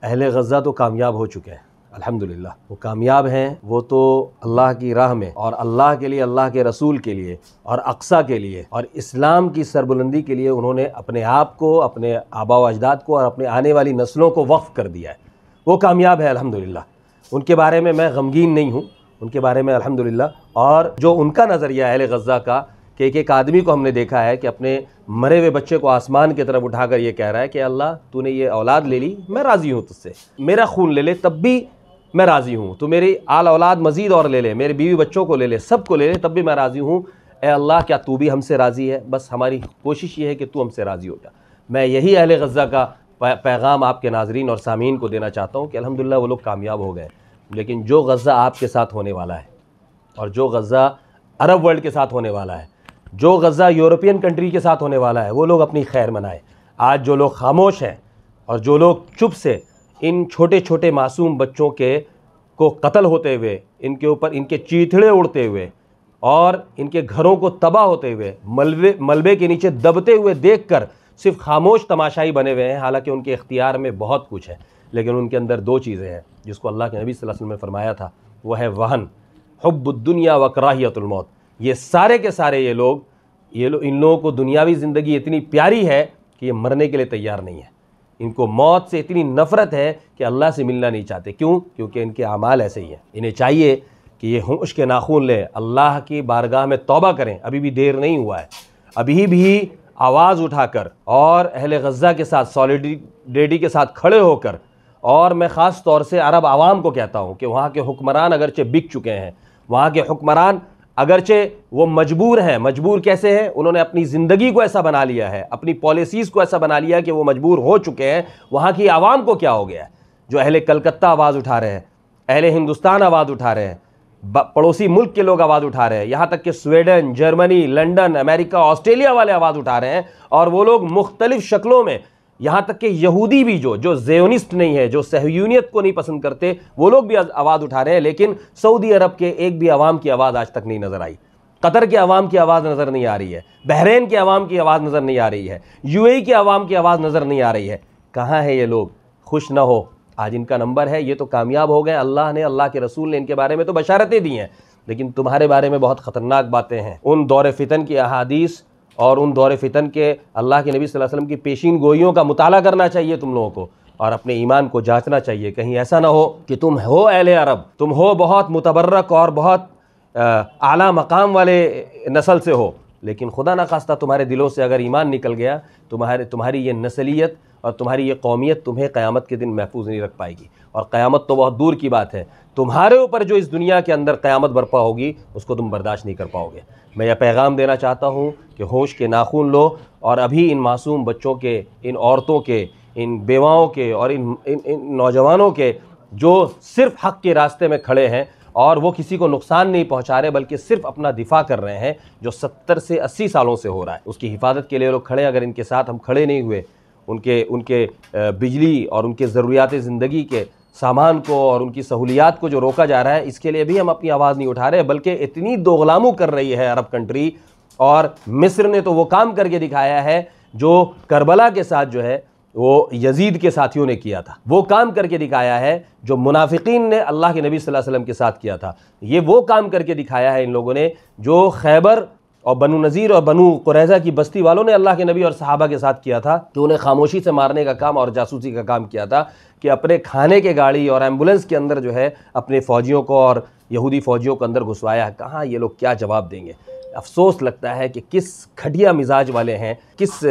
अहले गज़ा तो कामयाब हो चुके हैं, अल्हम्दुलिल्लाह। वो कामयाब हैं, वो तो अल्लाह की राह में और अल्लाह के लिए, अल्लाह के रसूल के लिए और अक्सा के लिए और इस्लाम की सरबुलंदी के लिए उन्होंने अपने आप को, अपने आबा व अजदाद को और अपने आने वाली नस्लों को वक्फ़ कर दिया है। वो कामयाब है अल्हम्दुलिल्लाह। उनके बारे में मैं गमगीन नहीं हूँ, उनके बारे में अल्हम्दुलिल्लाह। और जो उनका नज़रिया अहले गज़ा का कि एक आदमी को हमने देखा है कि अपने मरे हुए बच्चे को आसमान की तरफ उठाकर ये कह रहा है कि अल्लाह तूने ये औलाद ले ली, मैं राज़ी हूँ तुझसे, मेरा खून ले ले तब भी मैं राज़ी हूँ, तो मेरी आल औलाद मज़ीद और ले ले, मेरे बीवी बच्चों को ले ले, सबको ले ले, तब भी मैं राज़ी हूँ। ए अल्लाह, क्या तू भी हमसे राज़ी है? बस हमारी कोशिश ये है कि तू हमसे राज़ी हो जा। मैं यही अहले गज़ा का पैगाम आपके नाज़रीन और सामीन को देना चाहता हूँ कि अल्हम्दुलिल्लाह वो लोग कामयाब हो गए। लेकिन जो गज़ा आपके साथ होने वाला है और जो गज़ा अरब वर्ल्ड के साथ होने वाला है, जो गज़ा यूरोपियन कंट्री के साथ होने वाला है, वो लोग अपनी खैर मनाएं। आज जो लोग खामोश हैं और जो लोग चुप से इन छोटे छोटे मासूम बच्चों को कत्ल होते हुए, इनके ऊपर इनके चीथड़े उड़ते हुए और इनके घरों को तबाह होते हुए, मलबे के नीचे दबते हुए देखकर सिर्फ खामोश तमाशाई बने हुए हैं। हालांकि उनके इख्तियार में बहुत कुछ है, लेकिन उनके अंदर दो चीज़ें हैं जिसको अल्लाह के नबी सल्लल्लाहु अलैहि वसल्लम ने फरमाया था, वह है वहन, हुब्बुद्दुनिया व कराहियतुल मौत। ये सारे के सारे ये लोग इन लोगों को दुनियावी ज़िंदगी इतनी प्यारी है कि ये मरने के लिए तैयार नहीं है। इनको मौत से इतनी नफ़रत है कि अल्लाह से मिलना नहीं चाहते। क्यों? क्योंकि इनके अमाल ऐसे ही हैं। इन्हें चाहिए कि ये होश के नाखून लें, अल्लाह की बारगाह में तौबा करें। अभी भी देर नहीं हुआ है, अभी भी आवाज़ उठाकर और अहले गज़ा के साथ सॉलिडरिटी के साथ खड़े होकर, और मैं ख़ास तौर से अरब आवाम को कहता हूँ कि वहाँ के हुक्मरान अगरचे बिक चुके हैं, वहाँ के हुक्मरान अगरचे वो मजबूर हैं। मजबूर कैसे हैं? उन्होंने अपनी ज़िंदगी को ऐसा बना लिया है, अपनी पॉलिसीज़ को ऐसा बना लिया कि वो मजबूर हो चुके हैं। वहाँ की आवाम को क्या हो गया है? जो अहले कलकत्ता आवाज़ उठा रहे हैं, अहले हिंदुस्तान आवाज़ उठा रहे हैं, पड़ोसी मुल्क के लोग आवाज़ उठा रहे हैं, यहाँ तक कि Sweden, Germany, London, America, Australia वाले आवाज़ उठा रहे हैं। और वो लोग मुख्तलिफ शक्लों में, यहाँ तक कि यहूदी भी जो ज़ियोनिस्ट नहीं है, जो सहयूनियत को नहीं पसंद करते, वो लोग भी आवाज़ उठा रहे हैं। लेकिन सऊदी अरब के एक भी आवाम की आवाज़ आज तक नहीं नज़र आई, कतर के आवाम की आवाज़ नज़र नहीं आ रही है, बहरीन के आवाम की आवाज़ नज़र नहीं आ रही है, यूएई के आवाम की आवाज़ नज़र नहीं आ रही है। कहाँ है ये लोग? खुश ना हो, आज इनका नंबर है, ये तो कामयाब हो गए। अल्लाह ने, अल्लाह के रसूल ने इनके बारे में तो बशारतें दी हैं, लेकिन तुम्हारे बारे में बहुत ख़तरनाक बातें हैं। उन दौर फितन की अहादीस और उन दौर फितन के अल्लाह के नबी सल्लल्लाहु अलैहि वसल्लम की पेशीन गोइयों का मुताला करना चाहिए तुम लोगों को, और अपने ईमान को जांचना चाहिए। कहीं ऐसा ना हो कि तुम हो अहले अरब, तुम हो बहुत मुतबर्रक और बहुत आला मकाम वाले नस्ल से हो, लेकिन खुदा न खास्ता तुम्हारे दिलों से अगर ईमान निकल गया, तुम्हारी ये नस्लियत और तुम्हारी ये कौमियत तुम्हें क़यामत के दिन महफूज नहीं रख पाएगी। और क़यामत तो बहुत दूर की बात है, तुम्हारे ऊपर जो इस दुनिया के अंदर क़यामत बर्पा होगी उसको तुम बर्दाश्त नहीं कर पाओगे। मैं यह पैगाम देना चाहता हूँ कि होश के नाखून लो और अभी इन मासूम बच्चों के, इन औरतों के, इन बेवाओं के और इन नौजवानों के जो सिर्फ़ हक़ के रास्ते में खड़े हैं और वो किसी को नुकसान नहीं पहुंचा रहे बल्कि सिर्फ अपना दिफा कर रहे हैं, जो 70 से 80 सालों से हो रहा है, उसकी हिफाजत के लिए लोग खड़े। अगर इनके साथ हम खड़े नहीं हुए, उनके बिजली और उनके ज़रूरियात ज़िंदगी के सामान को और उनकी सहूलियात को जो रोका जा रहा है, इसके लिए भी हम अपनी आवाज़ नहीं उठा रहे, बल्कि इतनी दोगलामू कर रही है अरब कंट्री। और मिस्र ने तो वो काम करके दिखाया है जो करबला के साथ जो है वो यजीद के साथियों ने किया था, वो काम करके दिखाया है जो मुनाफिकीन ने अल्लाह के नबी सल्लल्लाहु अलैहि वसल्लम के साथ किया था। ये वो काम करके दिखाया है इन लोगों ने जो खैबर और बनु नज़ीर और बनु कुरैज़ा की बस्ती वालों ने अल्लाह के नबी और सहाबा के साथ किया था, कि उन्हें खामोशी से मारने का काम और जासूसी का काम किया था, कि अपने खाने के गाड़ी और एम्बुलेंस के अंदर जो है अपने फ़ौजियों को और यहूदी फ़ौजियों को अंदर घुसवाया। कहाँ ये लोग क्या जवाब देंगे? अफसोस लगता है कि किस घटिया मिजाज वाले हैं, किस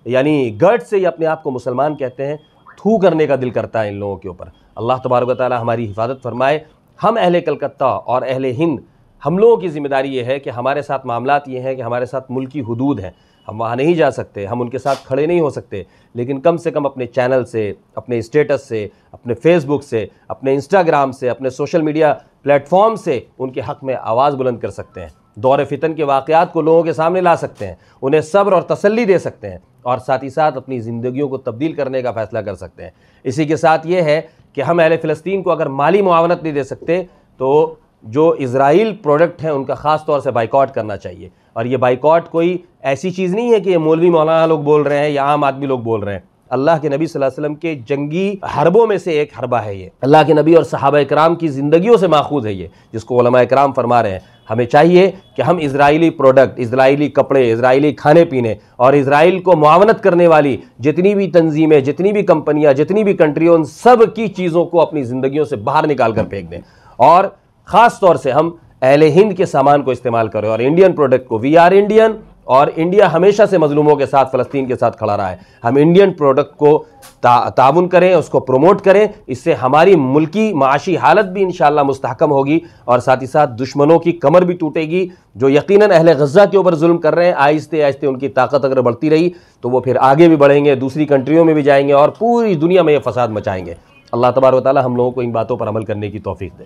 यानी गर्ट से ये अपने आप को मुसलमान कहते हैं। थू करने का दिल करता है इन लोगों के ऊपर। अल्लाह तबारक व तआला हमारी हिफाजत फरमाए। हम अहले कलकत्ता और अहले हिंद, हम लोगों की ज़िम्मेदारी ये है कि हमारे साथ मामलात ये हैं कि हमारे साथ मुल्की हुदूद हैं, हम वहाँ नहीं जा सकते, हम उनके साथ खड़े नहीं हो सकते, लेकिन कम से कम अपने चैनल से, अपने स्टेटस से, अपने फेसबुक से, अपने इंस्टाग्राम से, अपने सोशल मीडिया प्लेटफॉर्म से उनके हक़ में आवाज़ बुलंद कर सकते हैं। दौर फितन के वाक़यात को लोगों के सामने ला सकते हैं, उन्हें सब्र और तसल्ली दे सकते हैं, और साथ ही साथ अपनी ज़िंदगियों को तब्दील करने का फ़ैसला कर सकते हैं। इसी के साथ ये है कि हम अहले फ़लस्तीन को अगर माली मुआवनत नहीं दे सकते तो जो इज़राइल प्रोडक्ट हैं उनका ख़ास तौर से बाइकॉट करना चाहिए। और ये बाइकॉट कोई ऐसी चीज़ नहीं है कि ये मौलवी मौलाना लोग बोल रहे हैं या आम आदमी लोग बोल रहे हैं। अल्लाह के नबी सल्लल्लाहु अलैहि वसल्लम के जंगी हरबों में से एक हरबा है ये। अल्लाह के नबी और सहाबा इकराम की ज़िंदगियों से माखूज़ है ये, जिसको उलमा इकराम फरमा रहे हैं। हमें चाहिए कि हम इजराइली प्रोडक्ट, इजराइली कपड़े, इजराइली खाने पीने और इजराइल को मुआवनत करने वाली जितनी भी तंजीमें, जितनी भी कंपनियां, जितनी भी कंट्री, उन सब की चीज़ों को अपनी ज़िंदगियों से बाहर निकाल कर फेंक दें और ख़ास तौर से हम अहले हिंद के सामान को इस्तेमाल करें और इंडियन प्रोडक्ट को। वी आर इंडियन और इंडिया हमेशा से मजलूमों के साथ, फ़लस्तीन के साथ खड़ा रहा है। हम इंडियन प्रोडक्ट को ताउन करें, उसको प्रमोट करें। इससे हमारी मुल्की माशी हालत भी इंशाअल्लाह मुस्तहकम होगी और साथ ही साथ दुश्मनों की कमर भी टूटेगी, जो यकीनन अहले गज़ा के ऊपर जुल्म कर रहे हैं। आहिस्ते आहिस्ते उनकी ताकत अगर बढ़ती रही तो वो फिर आगे भी बढ़ेंगे, दूसरी कंट्रियों में भी जाएंगे और पूरी दुनिया में ये फसाद मचाएंगे। अल्लाह तबारक व तआला हम लोगों को इन बातों पर अमल करने की तौफीक दे।